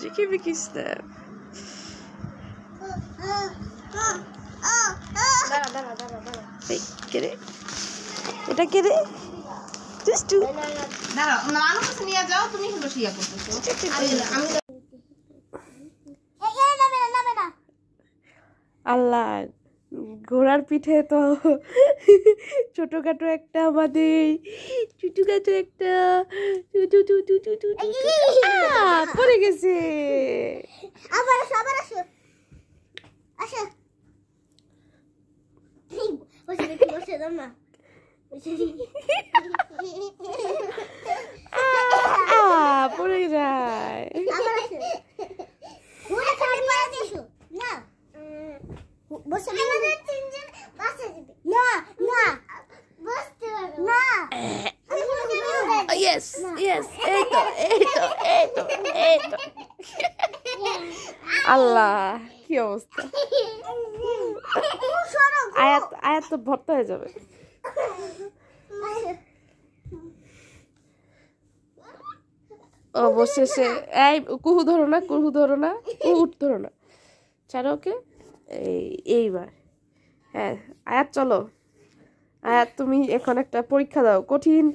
ঝিকিমিকি snap. এই কে রে? এটা কে রে? দুষ্টু। আল্লাহ, ঘোড়ার পিঠে তো ছোটখাটো একটা আমাদের ছোটখাটো একটা পড়ে গেছে। পড়ে যায়। Yes, yes, এই তো আল্লাহ, কি অবস্থা! আয়াত তো ভর্তা হয়ে যাবে। অবশেষে এই কুহু ধরো না, কুহু উঠ ধরো না, ছাড়ো ওকে। এইবার হ্যাঁ আয়াত চলো। আয়াত তুমি এখন একটা পরীক্ষা দাও, কঠিন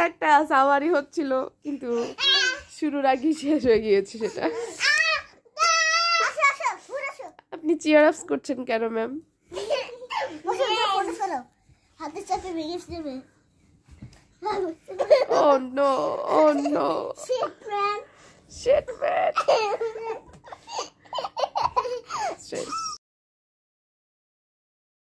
একটা সাওয়ারি হচ্ছিল, কিন্তু শুরুর আগে শেষ হয়ে গিয়েছে সেটা। আপনি চিয়ার আপস করছেন কেন ma'am? Oh no. Shit man. Stress.